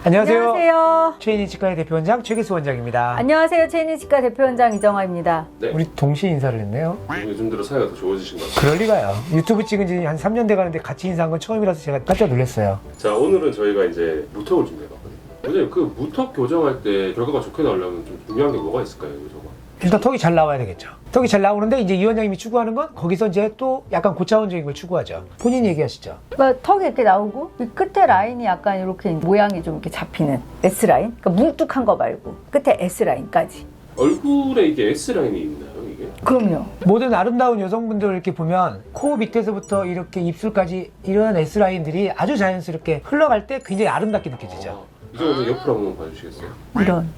안녕하세요. 안녕하세요. 최인희 치과의 대표원장 최기수 원장입니다. 안녕하세요. 최인희 치과 대표원장 이정아입니다. 네. 우리 동시에 인사를 했네요. 요즘 들어 사이가 더 좋아지신 것 같아요. 그럴 리가요. 유튜브 찍은 지 한 3년 돼가는데 같이 인사한 건 처음이라서 제가 깜짝 놀랐어요. 자, 오늘은 저희가 이제 무턱을 준비해봤거든요. 원장님, 그 무턱 교정할 때 결과가 좋게 나오려면 좀 중요한 게 뭐가 있을까요, 교정은? 일단 턱이 잘 나와야 되겠죠. 턱이 잘 나오는데 이제 이 원장님이 추구하는 건 거기서 이제 또 약간 고차원적인 걸 추구하죠. 본인 얘기하시죠. 그러니까 턱이 이렇게 나오고 이 끝에 라인이 약간 이렇게 모양이 좀 이렇게 잡히는 S라인. 그러니까 뭉툭한 거 말고 끝에 S라인까지. 얼굴에 이게 S라인이 있나요, 이게? 그럼요. 모든 아름다운 여성분들 이렇게 보면 코 밑에서부터 이렇게 입술까지 이런 S라인들이 아주 자연스럽게 흘러갈 때 굉장히 아름답게 느껴지죠. 이제 오늘 옆으로 한번 봐주시겠어요? 이런.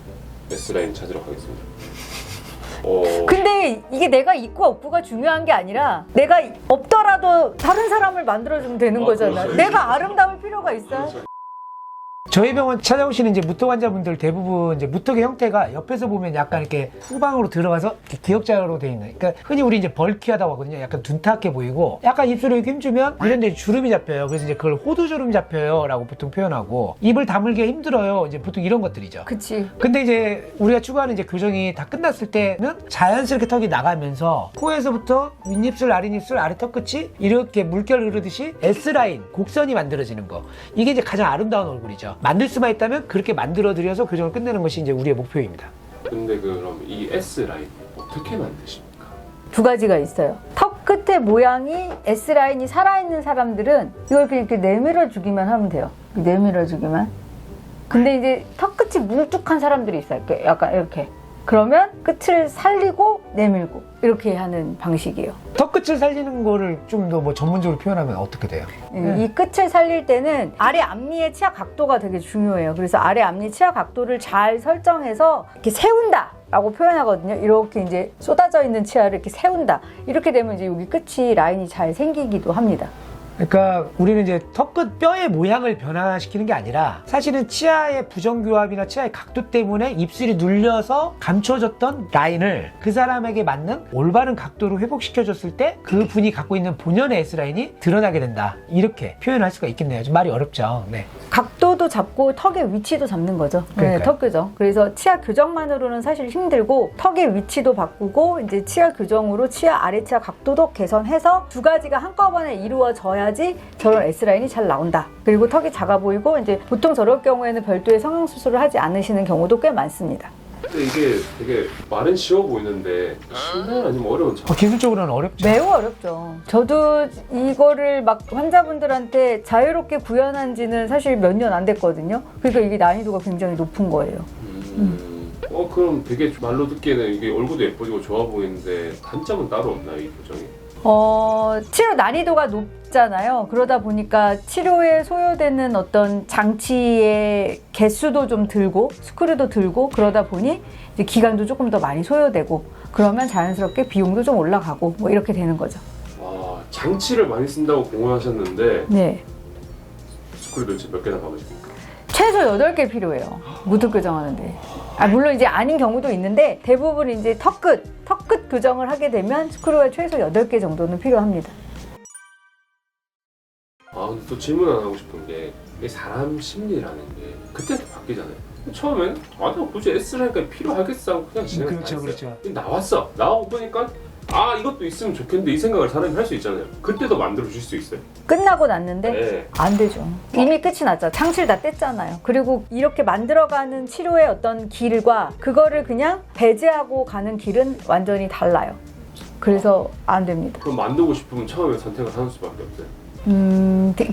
S라인 찾으러 가겠습니다. 근데 이게 내가 있고 없고가 중요한 게 아니라 내가 없더라도 다른 사람을 만들어주면 되는 거잖아. 그렇죠. 내가 아름다울 필요가 있어. 저희 병원 찾아오시는 이제 무턱 환자분들 대부분 이제 무턱의 형태가 옆에서 보면 약간 이렇게 후방으로 들어가서 이렇게 기역자로 돼 있는. 그러니까 흔히 우리 이제 벌키하다고 하거든요. 약간 둔탁해 보이고 약간 입술을 이렇게 힘주면 이런 데 주름이 잡혀요. 그래서 이제 그걸 호두주름 잡혀요라고 보통 표현하고 입을 다물기가 힘들어요. 이제 보통 이런 것들이죠. 그치. 근데 이제 우리가 추구하는 이제 교정이 다 끝났을 때는 자연스럽게 턱이 나가면서 코에서부터 윗입술, 아랫입술, 아래 턱 끝이 이렇게 물결 흐르듯이 S라인, 곡선이 만들어지는 거. 이게 이제 가장 아름다운 얼굴이죠. 만들 수만 있다면 그렇게 만들어드려서 교정을 끝내는 것이 이제 우리의 목표입니다. 근데 그럼 이 S라인 어떻게 만드십니까? 두 가지가 있어요. 턱 끝에 모양이 S라인이 살아있는 사람들은 이걸 이렇게 내밀어 주기만 하면 돼요. 내밀어 주기만. 근데 이제 턱 끝이 뭉툭한 사람들이 있어요. 이렇게 약간 이렇게. 그러면 끝을 살리고 내밀고 이렇게 하는 방식이에요. 턱 끝을 살리는 거를 좀 더 뭐 전문적으로 표현하면 어떻게 돼요? 이 끝을 살릴 때는 아래 앞니의 치아 각도가 되게 중요해요. 그래서 아래 앞니 치아 각도를 잘 설정해서 이렇게 세운다 라고 표현하거든요. 이렇게 이제 쏟아져 있는 치아를 이렇게 세운다. 이렇게 되면 이제 여기 끝이 라인이 잘 생기기도 합니다. 그러니까 우리는 이제 턱 끝 뼈의 모양을 변화시키는 게 아니라 사실은 치아의 부정교합이나 치아의 각도 때문에 입술이 눌려서 감춰졌던 라인을 그 사람에게 맞는 올바른 각도로 회복시켜줬을 때 그 분이 갖고 있는 본연의 S라인이 드러나게 된다. 이렇게 표현할 수가 있겠네요. 좀 말이 어렵죠. 네. 각도도 잡고 턱의 위치도 잡는 거죠. 네, 턱 교정. 그래서 치아 교정만으로는 사실 힘들고 턱의 위치도 바꾸고 이제 치아 교정으로 치아 아래 치아 각도도 개선해서 두 가지가 한꺼번에 이루어져야지 저런 S라인이 잘 나온다. 그리고 턱이 작아 보이고 이제 보통 저럴 경우에는 별도의 성형 수술을 하지 않으시는 경우도 꽤 많습니다. 근데 이게 되게 말은 쉬워 보이는데 쉽나요? 아니면 어려운 차? 기술적으로는 어렵죠. 매우 어렵죠. 저도 이거를 막 환자분들한테 자유롭게 구현한 지는 사실 몇 년 안 됐거든요. 그러니까 이게 난이도가 굉장히 높은 거예요. 그럼 되게 말로 듣기에는 이게 얼굴도 예뻐지고 좋아 보이는데 단점은 따로 없나요, 이 교정이? 치료 난이도가 높잖아요. 그러다 보니까 치료에 소요되는 어떤 장치의 개수도 좀 들고 스크류도 들고 그러다 보니 이제 기간도 조금 더 많이 소요되고 그러면 자연스럽게 비용도 좀 올라가고 뭐 이렇게 되는 거죠. 와, 장치를 많이 쓴다고 공언하셨는데 네. 스크류 도대체 몇 개나 박으십니까? 최소 8개 필요해요. 무턱 교정하는데. 물론 이제 아닌 경우도 있는데 대부분 이제 턱 끝 교정을 하게 되면 스크류가 최소 8개 정도는 필요합니다. 근데 또 질문 하나 하고 싶은 게 이게 사람 심리라는 게 그때부터 바뀌잖아요. 처음엔 나 굳이 S라인까지 필요하겠어 하고 그냥 진행을 그렇죠, 다 했어요. 그렇죠. 근데 나오고 보니까 이것도 있으면 좋겠는데 이 생각을 사람이 할 수 있잖아요. 그때도 만들어 줄 수 있어요. 끝나고 났는데 네. 안 되죠. 이미 끝이 났죠. 장치를 다 뗐잖아요. 그리고 이렇게 만들어가는 치료의 어떤 길과 그거를 그냥 배제하고 가는 길은 완전히 달라요. 그래서 안 됩니다. 그럼 만들고 싶으면 처음에 선택을 하는 수밖에 없어요.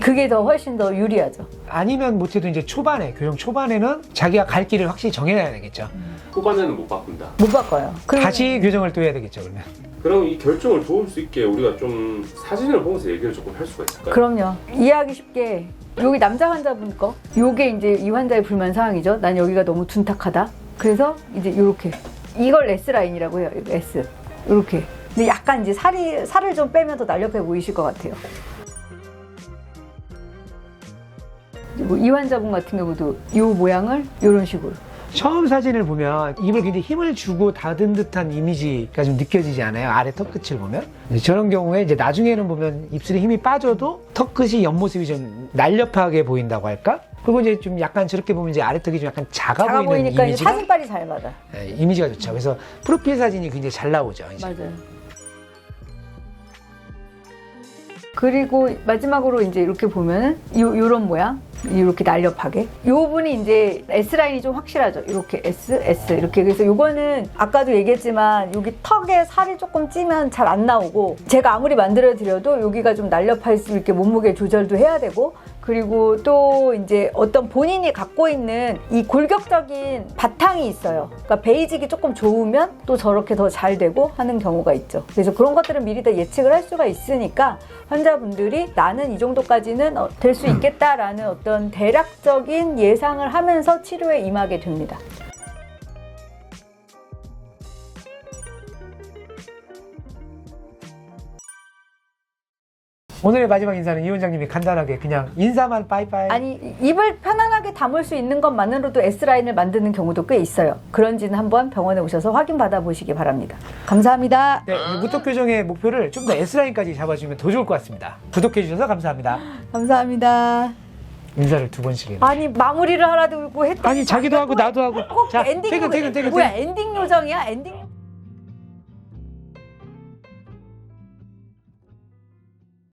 그게 더 훨씬 더 유리하죠. 아니면 못해도 이제 초반에 교정 초반에는 자기가 갈 길을 확실히 정해놔야 되겠죠. 후반에는 못 바꾼다. 못 바꿔요. 다시 교정을 또 해야 되겠죠. 그러면. 그럼 이 결정을 도울 수 있게 우리가 좀 사진을 보면서 얘기를 조금 할 수가 있을까요? 그럼요. 이해하기 쉽게 여기 남자 환자분 거 요게 이제 이 환자의 불만 사항이죠. 난 여기가 너무 둔탁하다. 그래서 이제 요렇게 이걸 S 라인이라고 해요. 이거 S 요렇게. 근데 약간 이제 살을 좀 빼면 더 날렵해 보이실 것 같아요. 뭐 이 환자분 같은 경우도 이 모양을 이런 식으로 처음 사진을 보면 입을 굉장히 힘을 주고 닫은 듯한 이미지가 좀 느껴지지 않아요? 아래 턱 끝을 보면. 저런 경우에 이제 나중에는 보면 입술에 힘이 빠져도 턱 끝이 옆모습이 좀 날렵하게 보인다고 할까? 그리고 이제 좀 약간 저렇게 보면 이제 아래턱이 좀 약간 작아 보이는 보이니까 이제 이미지가 사진빨이 잘 맞아. 네, 이미지가 좋죠. 그래서 프로필 사진이 굉장히 잘 나오죠. 이제. 맞아요. 그리고 마지막으로 이제 이렇게 보면은 요런 모양, 이렇게 날렵하게. 요 부분이 이제 S라인이 좀 확실하죠. 이렇게 S 이렇게. 그래서 요거는 아까도 얘기했지만 여기 턱에 살이 조금 찌면 잘 안 나오고, 제가 아무리 만들어 드려도 여기가 좀 날렵할 수 있게 몸무게 조절도 해야 되고, 그리고 또 이제 어떤 본인이 갖고 있는 이 골격적인 바탕이 있어요. 그러니까 베이직이 조금 좋으면 또 저렇게 더 잘 되고 하는 경우가 있죠. 그래서 그런 것들은 미리 다 예측을 할 수가 있으니까 환자분들이 나는 이 정도까지는 될 수 있겠다라는 어떤 대략적인 예상을 하면서 치료에 임하게 됩니다. 오늘의 마지막 인사는 이 원장님이 간단하게 그냥 인사만 빠이빠이. 아니, 입을 편안하게 담을 수 있는 것만으로도 S라인을 만드는 경우도 꽤 있어요. 그런지는 한번 병원에 오셔서 확인받아 보시기 바랍니다. 감사합니다. 네, 무턱 교정의 목표를 좀 더 S라인까지 잡아주면 더 좋을 것 같습니다. 구독해주셔서 감사합니다. 감사합니다. 인사를 2번씩 해요. 아니, 마무리를 하라고 했더니 아니, 자기도 하고 나도 하고. 꼭 자, 엔딩 퇴근. 뭐야, 엔딩 요정이야? 엔딩